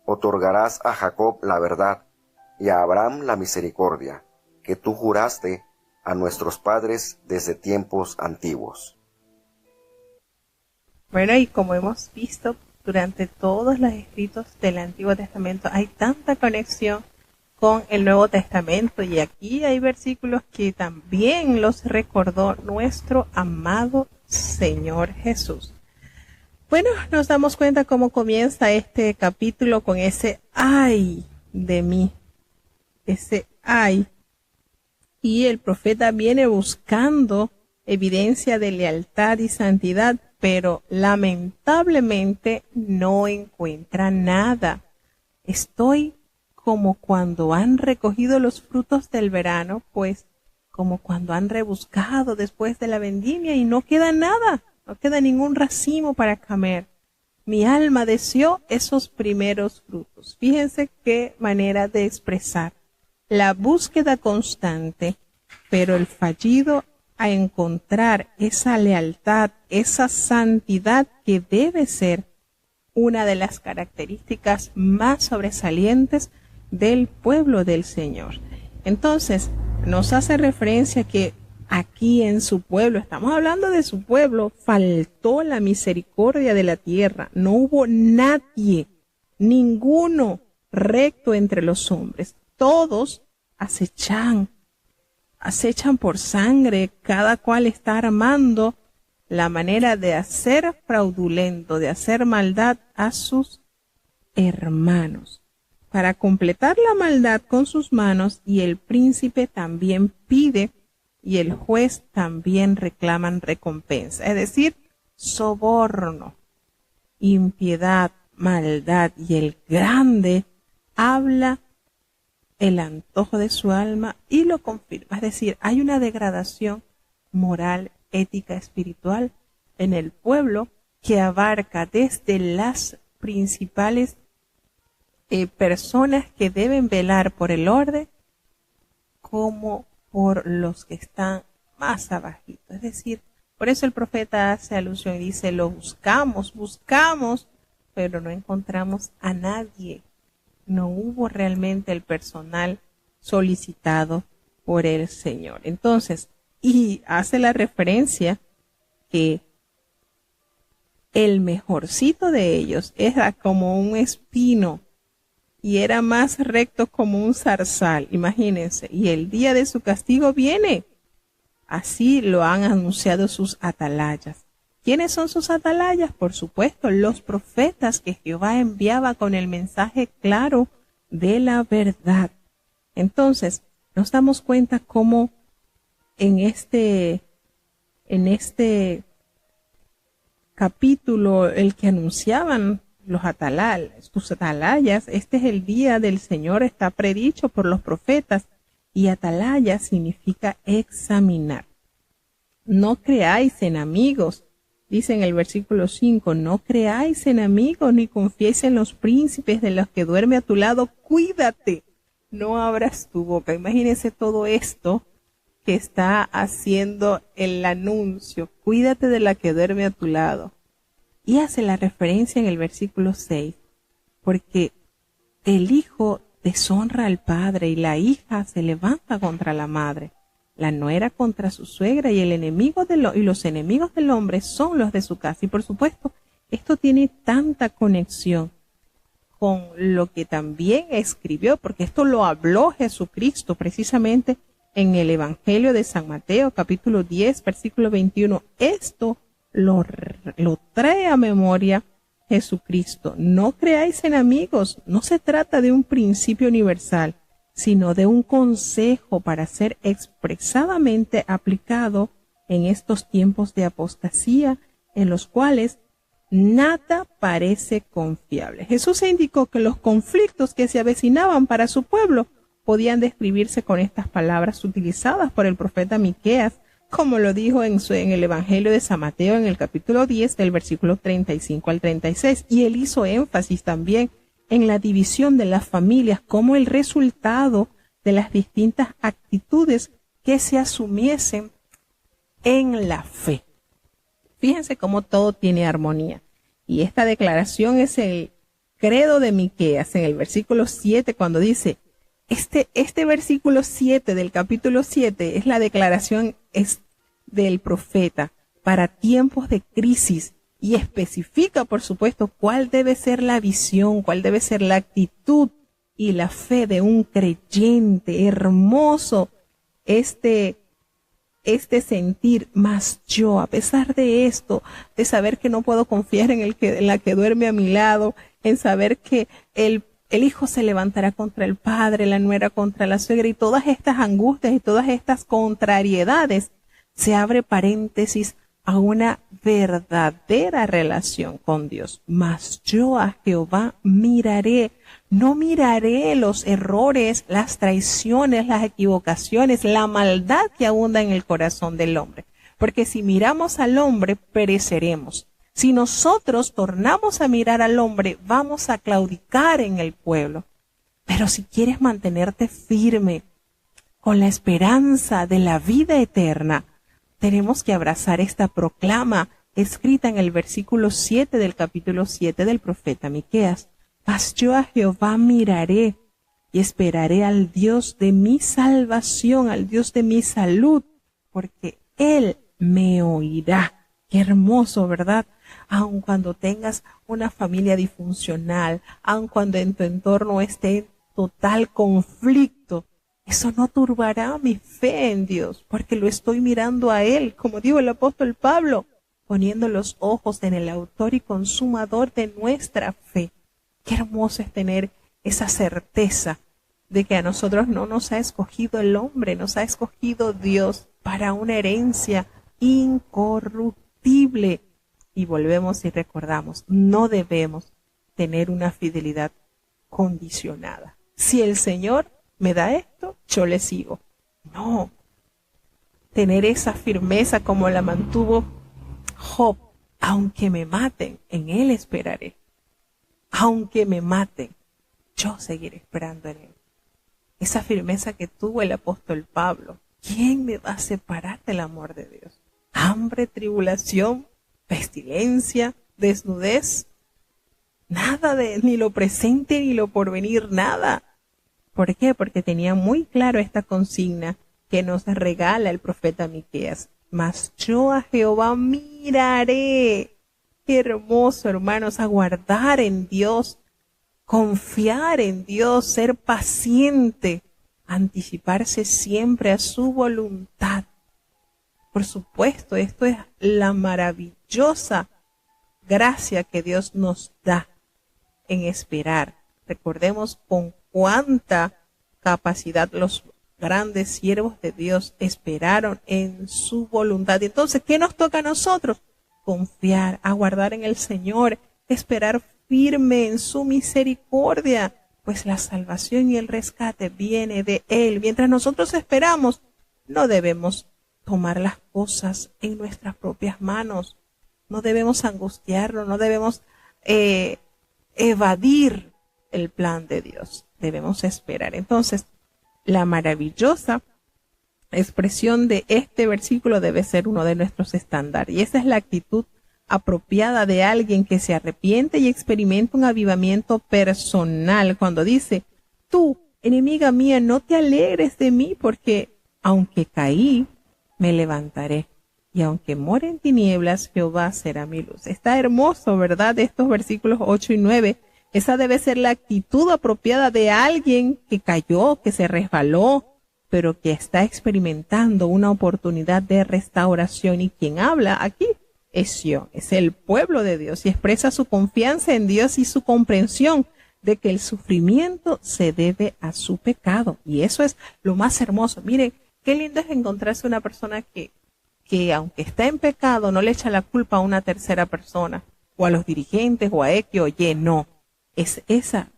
Otorgarás a Jacob la verdad y a Abraham la misericordia, que tú juraste a nuestros padres desde tiempos antiguos. Bueno, y como hemos visto durante todos los escritos del Antiguo Testamento, hay tanta conexión con el Nuevo Testamento, y aquí hay versículos que también los recordó nuestro amado Señor Jesús. Bueno, nos damos cuenta cómo comienza este capítulo con ese ay de mí, ese ay. Y el profeta viene buscando evidencia de lealtad y santidad, pero lamentablemente no encuentra nada. Estoy como cuando han recogido los frutos del verano, pues como cuando han rebuscado después de la vendimia y no queda nada, no queda ningún racimo para comer. Mi alma deseó esos primeros frutos. Fíjense qué manera de expresar la búsqueda constante, pero el fallido a encontrar esa lealtad, esa santidad que debe ser una de las características más sobresalientes del pueblo del Señor. Entonces, nos hace referencia que aquí en su pueblo, estamos hablando de su pueblo, faltó la misericordia de la tierra. No hubo nadie, ninguno recto entre los hombres. Todos acechan por sangre, cada cual está armando la manera de hacer fraudulento, de hacer maldad a sus hermanos, para completar la maldad con sus manos, y el príncipe también pide y el juez también reclaman recompensa, es decir, soborno, impiedad, maldad, y el grande habla el antojo de su alma y lo confirma. Es decir, hay una degradación moral, ética, espiritual en el pueblo que abarca desde las principales personas que deben velar por el orden, como por los que están más abajito. Es decir, por eso el profeta hace alusión y dice, lo buscamos, pero no encontramos a nadie. No hubo realmente el personal solicitado por el Señor. Entonces, y hace la referencia que el mejorcito de ellos era como un espino y era más recto como un zarzal, imagínense, y el día de su castigo viene. Así lo han anunciado sus atalayas. ¿Quiénes son sus atalayas? Por supuesto, los profetas que Jehová enviaba con el mensaje claro de la verdad. Entonces, nos damos cuenta cómo en este capítulo, el que anunciaban sus atalayas, este es el día del Señor, está predicho por los profetas, y atalaya significa examinar. No creáis en amigos, dice en el versículo 5, no creáis en amigos ni confiéis en los príncipes de los que duerme a tu lado, cuídate, no abras tu boca. Imagínense todo esto que está haciendo el anuncio, cuídate de la que duerme a tu lado. Y hace la referencia en el versículo 6, porque el hijo deshonra al padre y la hija se levanta contra la madre, la nuera contra su suegra, y los enemigos del hombre son los de su casa. Y por supuesto, Esto tiene tanta conexión con lo que también escribió, porque esto lo habló Jesucristo precisamente en el Evangelio de San Mateo, capítulo 10, versículo 21. Esto lo trae a memoria Jesucristo. No creáis en amigos, no se trata de un principio universal, sino de un consejo para ser expresadamente aplicado en estos tiempos de apostasía en los cuales nada parece confiable. Jesús indicó que los conflictos que se avecinaban para su pueblo podían describirse con estas palabras utilizadas por el profeta Miqueas, como lo dijo en el Evangelio de San Mateo en el capítulo 10 del versículo 35 al 36. Y él hizo énfasis también en la división de las familias como el resultado de las distintas actitudes que se asumiesen en la fe. Fíjense cómo todo tiene armonía. Y esta declaración es el credo de Miqueas en el versículo 7 cuando dice, este versículo 7 del capítulo 7 es la declaración del profeta para tiempos de crisis y especifica, por supuesto, cuál debe ser la visión, cuál debe ser la actitud y la fe de un creyente. Hermoso este sentir, más yo, a pesar de esto, de saber que no puedo confiar en la que duerme a mi lado, en saber que el hijo se levantará contra el padre, la nuera contra la suegra, y todas estas angustias y todas estas contrariedades, se abre paréntesis a una verdadera relación con Dios. Mas yo a Jehová miraré. No miraré los errores, las traiciones, las equivocaciones, la maldad que abunda en el corazón del hombre. Porque si miramos al hombre, pereceremos. Si nosotros tornamos a mirar al hombre, vamos a claudicar en el pueblo. Pero si quieres mantenerte firme con la esperanza de la vida eterna, tenemos que abrazar esta proclama escrita en el versículo 7 del capítulo 7 del profeta Miqueas. Mas yo a Jehová miraré y esperaré al Dios de mi salvación, al Dios de mi salud, porque Él me oirá. Qué hermoso, ¿verdad? Aun cuando tengas una familia disfuncional, aun cuando en tu entorno esté en total conflicto, eso no turbará mi fe en Dios, porque lo estoy mirando a Él, como dijo el apóstol Pablo, poniendo los ojos en el autor y consumador de nuestra fe. Qué hermoso es tener esa certeza de que a nosotros no nos ha escogido el hombre, nos ha escogido Dios para una herencia incorruptible. Y volvemos y recordamos, no debemos tener una fidelidad condicionada. Si el Señor me da esto, yo le sigo. No. Tener esa firmeza como la mantuvo Job. Aunque me maten, en Él esperaré. Aunque me maten, yo seguiré esperando en Él. Esa firmeza que tuvo el apóstol Pablo. ¿Quién me va a separar del amor de Dios? Hambre, tribulación, pestilencia, desnudez. Nada de ni lo presente ni lo porvenir, nada. ¿Por qué? Porque tenía muy claro esta consigna que nos regala el profeta Miqueas. Mas yo a Jehová miraré. Qué hermoso, hermanos, aguardar en Dios, confiar en Dios, ser paciente, anticiparse siempre a su voluntad. Por supuesto, esto es la maravillosa gracia que Dios nos da en esperar. Recordemos con cuánta capacidad los grandes siervos de Dios esperaron en su voluntad. Entonces, ¿qué nos toca a nosotros? Confiar, aguardar en el Señor, esperar firme en su misericordia, pues la salvación y el rescate viene de Él. Mientras nosotros esperamos, no debemos tomar las cosas en nuestras propias manos, no debemos angustiarnos, no debemos evadir el plan de Dios, debemos esperar. Entonces, la maravillosa expresión de este versículo debe ser uno de nuestros estándares. Y esa es la actitud apropiada de alguien que se arrepiente y experimenta un avivamiento personal. Cuando dice, tú, enemiga mía, no te alegres de mí porque, aunque caí, me levantaré. y aunque more en tinieblas, Jehová será mi luz. Está hermoso, ¿verdad? Estos versículos 8 y 9. Esa debe ser la actitud apropiada de alguien que cayó, que se resbaló, pero que está experimentando una oportunidad de restauración. Y quien habla aquí es yo, es el pueblo de Dios, y expresa su confianza en Dios y su comprensión de que el sufrimiento se debe a su pecado. Y eso es lo más hermoso. Miren, qué lindo es encontrarse una persona que aunque está en pecado, no le echa la culpa a una tercera persona, o a los dirigentes, o a X o Y, no. Es esa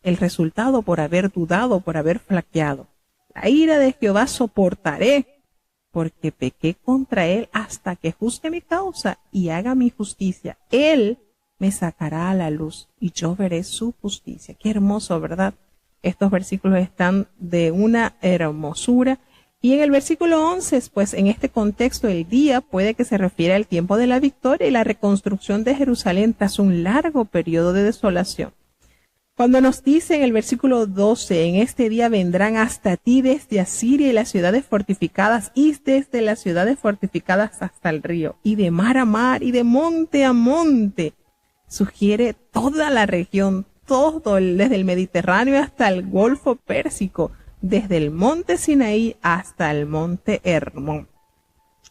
el resultado por haber dudado, por haber flaqueado. La ira de Jehová soportaré, porque pequé contra él hasta que juzgue mi causa y haga mi justicia. Él me sacará a la luz y yo veré su justicia. Qué hermoso, ¿verdad? Estos versículos están de una hermosura. Y en el versículo 11, pues en este contexto el día puede que se refiera al tiempo de la victoria y la reconstrucción de Jerusalén tras un largo periodo de desolación. Cuando nos dice en el versículo 12, en este día vendrán hasta ti desde Asiria y las ciudades fortificadas, y desde las ciudades fortificadas hasta el río, y de mar a mar, y de monte a monte, sugiere toda la región, todo desde el Mediterráneo hasta el Golfo Pérsico, desde el monte Sinaí hasta el monte Hermón.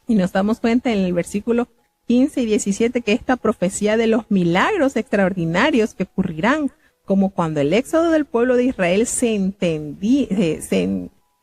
Y nos damos cuenta en el versículo 15 y 17 que esta profecía de los milagros extraordinarios que ocurrirán, como cuando el éxodo del pueblo de Israel se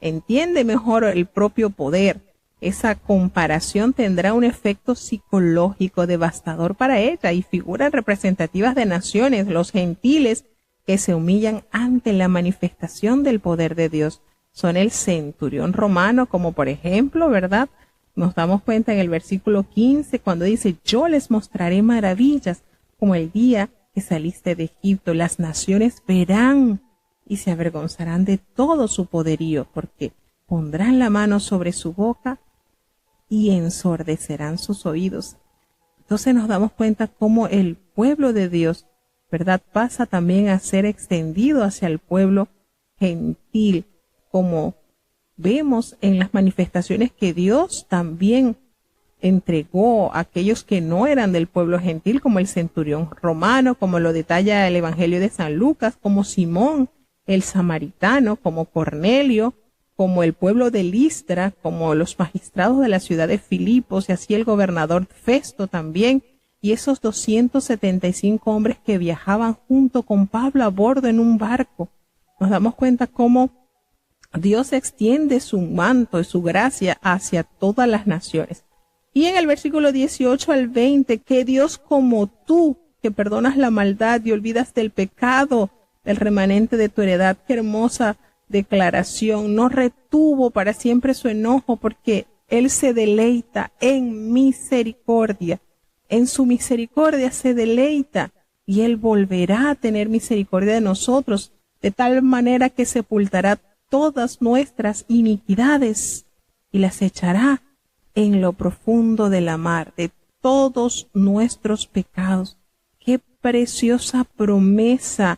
entiende mejor el propio poder. Esa comparación tendrá un efecto psicológico devastador para ella y figuras representativas de naciones, los gentiles, que se humillan ante la manifestación del poder de Dios. Son el centurión romano, como por ejemplo, ¿verdad? Nos damos cuenta en el versículo 15 cuando dice, yo les mostraré maravillas como el día que saliste de Egipto. Las naciones verán y se avergonzarán de todo su poderío, porque pondrán la mano sobre su boca y ensordecerán sus oídos. Entonces nos damos cuenta cómo el pueblo de Dios, ¿verdad?, pasa también a ser extendido hacia el pueblo gentil, como vemos en las manifestaciones que Dios también entregó a aquellos que no eran del pueblo gentil, como el centurión romano, como lo detalla el Evangelio de San Lucas, como Simón el samaritano, como Cornelio, como el pueblo de Listra, como los magistrados de la ciudad de Filipos, y así el gobernador Festo también, y esos 275 hombres que viajaban junto con Pablo a bordo en un barco. Nos damos cuenta cómo Dios extiende su manto y su gracia hacia todas las naciones. Y en el versículo 18 al 20, que Dios como tú, que perdonas la maldad y olvidas del pecado del remanente de tu heredad, qué hermosa declaración, no retuvo para siempre su enojo, porque Él se deleita en misericordia. En su misericordia se deleita y Él volverá a tener misericordia de nosotros, de tal manera que sepultará todas nuestras iniquidades y las echará en lo profundo de la mar, de todos nuestros pecados. ¡Qué preciosa promesa!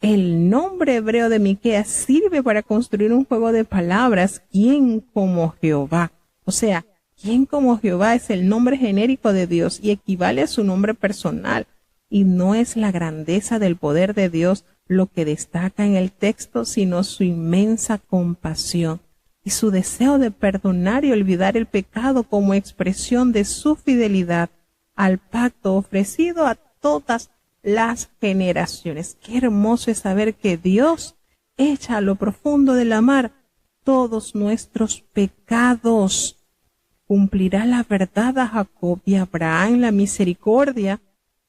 El nombre hebreo de Miqueas sirve para construir un juego de palabras. ¿Quién como Jehová? O sea, ¿quién como Jehová? Es el nombre genérico de Dios y equivale a su nombre personal. Y no es la grandeza del poder de Dios lo que destaca en el texto, sino su inmensa compasión y su deseo de perdonar y olvidar el pecado como expresión de su fidelidad al pacto ofrecido a todas las generaciones. Qué hermoso es saber que Dios echa a lo profundo de la mar todos nuestros pecados. Cumplirá la verdad a Jacob y a Abraham la misericordia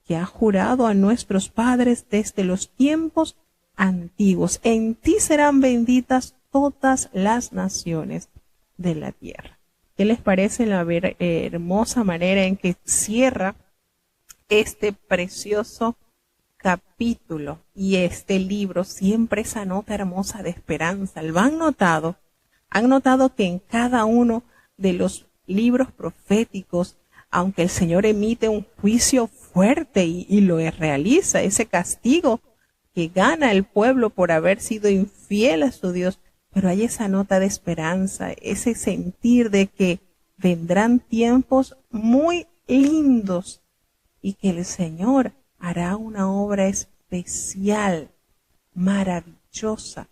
que ha jurado a nuestros padres desde los tiempos antiguos. En ti serán benditas todas las naciones de la tierra. ¿Qué les parece la hermosa manera en que cierra este precioso capítulo y este libro? Siempre esa nota hermosa de esperanza. ¿Lo han notado? ¿Han notado que en cada uno de los libros proféticos, aunque el Señor emite un juicio fuerte y lo realiza, ese castigo que gana el pueblo por haber sido infiel a su Dios, pero hay esa nota de esperanza, ese sentir de que vendrán tiempos muy lindos y que el Señor hará una obra especial, maravillosa,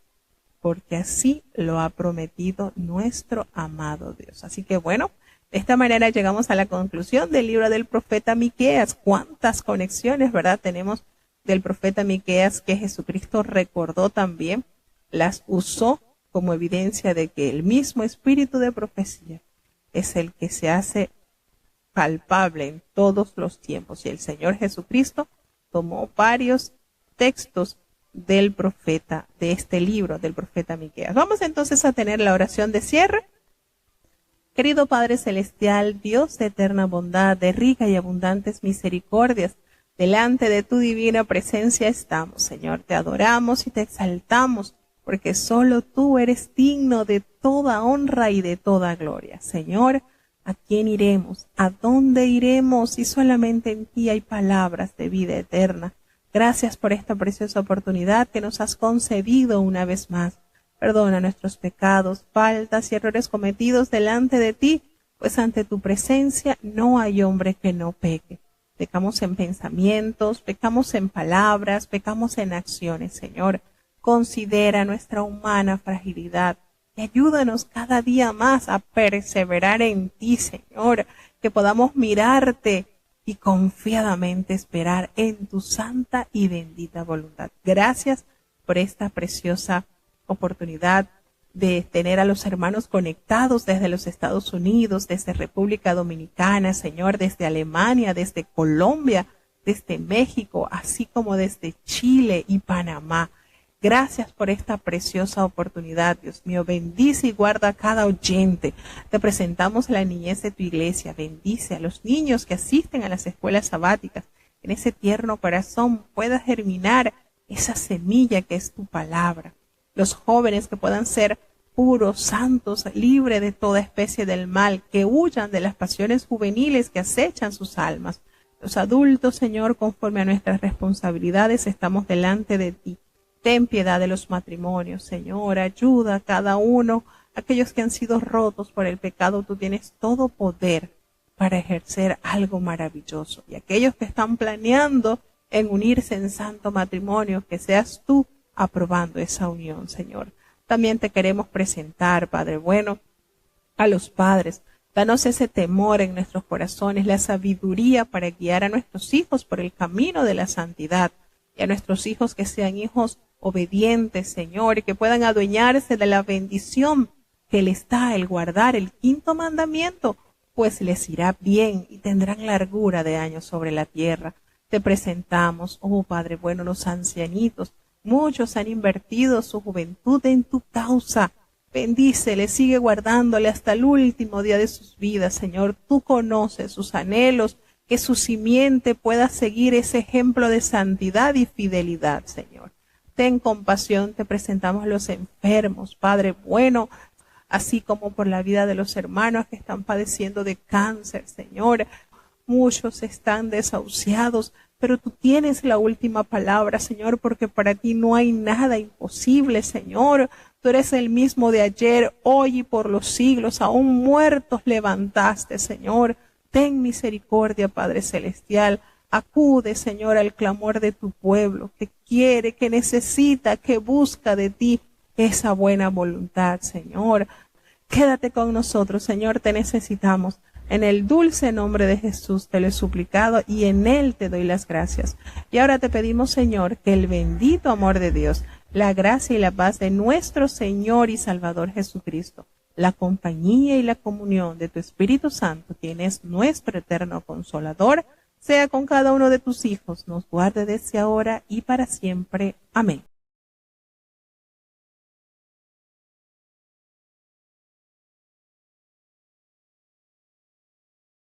porque así lo ha prometido nuestro amado Dios. Así que bueno, de esta manera llegamos a la conclusión del libro del profeta Miqueas. Cuántas conexiones, ¿verdad?, tenemos del profeta Miqueas que Jesucristo recordó también, las usó como evidencia de que el mismo espíritu de profecía es el que se hace palpable en todos los tiempos. Y el Señor Jesucristo tomó varios textos del profeta, de este libro del profeta Miqueas. Vamos entonces a tener la oración de cierre. Querido Padre Celestial, Dios de eterna bondad, de rica y abundantes misericordias, delante de tu divina presencia estamos, Señor. Te adoramos y te exaltamos, porque solo tú eres digno de toda honra y de toda gloria. Señor, ¿a quién iremos? ¿A dónde iremos si solamente en ti hay palabras de vida eterna? Gracias por esta preciosa oportunidad que nos has concedido una vez más. Perdona nuestros pecados, faltas y errores cometidos delante de ti, pues ante tu presencia no hay hombre que no peque. Pecamos en pensamientos, pecamos en palabras, pecamos en acciones, Señor. Considera nuestra humana fragilidad y ayúdanos cada día más a perseverar en ti, Señor, que podamos mirarte y confiadamente esperar en tu santa y bendita voluntad. Gracias por esta preciosa oportunidad de tener a los hermanos conectados desde los Estados Unidos, desde República Dominicana, Señor, desde Alemania, desde Colombia, desde México, así como desde Chile y Panamá. Gracias por esta preciosa oportunidad, Dios mío. Bendice y guarda a cada oyente. Te presentamos la niñez de tu iglesia. Bendice a los niños que asisten a las escuelas sabáticas. En ese tierno corazón pueda germinar esa semilla que es tu palabra. Los jóvenes que puedan ser puros, santos, libres de toda especie del mal, que huyan de las pasiones juveniles que acechan sus almas. Los adultos, Señor, conforme a nuestras responsabilidades, estamos delante de ti. Ten piedad de los matrimonios, Señor, ayuda a cada uno, aquellos que han sido rotos por el pecado, tú tienes todo poder para ejercer algo maravilloso. Y aquellos que están planeando en unirse en santo matrimonio, que seas tú aprobando esa unión, Señor. También te queremos presentar, Padre bueno, a los padres. Danos ese temor en nuestros corazones, la sabiduría para guiar a nuestros hijos por el camino de la santidad. Y a nuestros hijos que sean hijos obedientes, Señor, y que puedan adueñarse de la bendición que les da el guardar el quinto mandamiento, pues les irá bien y tendrán largura de años sobre la tierra. Te presentamos, oh Padre bueno, los ancianitos. Muchos han invertido su juventud en tu causa. Bendícele, sigue guardándole hasta el último día de sus vidas, Señor. Tú conoces sus anhelos, que su simiente pueda seguir ese ejemplo de santidad y fidelidad, Señor. Ten compasión, te presentamos a los enfermos, Padre bueno, así como por la vida de los hermanos que están padeciendo de cáncer, Señor. Muchos están desahuciados, pero tú tienes la última palabra, Señor, porque para ti no hay nada imposible, Señor. Tú eres el mismo de ayer, hoy y por los siglos. Aún muertos levantaste, Señor. Ten misericordia, Padre Celestial. Acude, Señor, al clamor de tu pueblo, que quiere, que necesita, que busca de ti esa buena voluntad, Señor. Quédate con nosotros, Señor, te necesitamos. En el dulce nombre de Jesús te lo he suplicado y en Él te doy las gracias. Y ahora te pedimos, Señor, que el bendito amor de Dios, la gracia y la paz de nuestro Señor y Salvador Jesucristo, la compañía y la comunión de tu Espíritu Santo, quien es nuestro eterno consolador, sea con cada uno de tus hijos, nos guarde desde ahora y para siempre. Amén.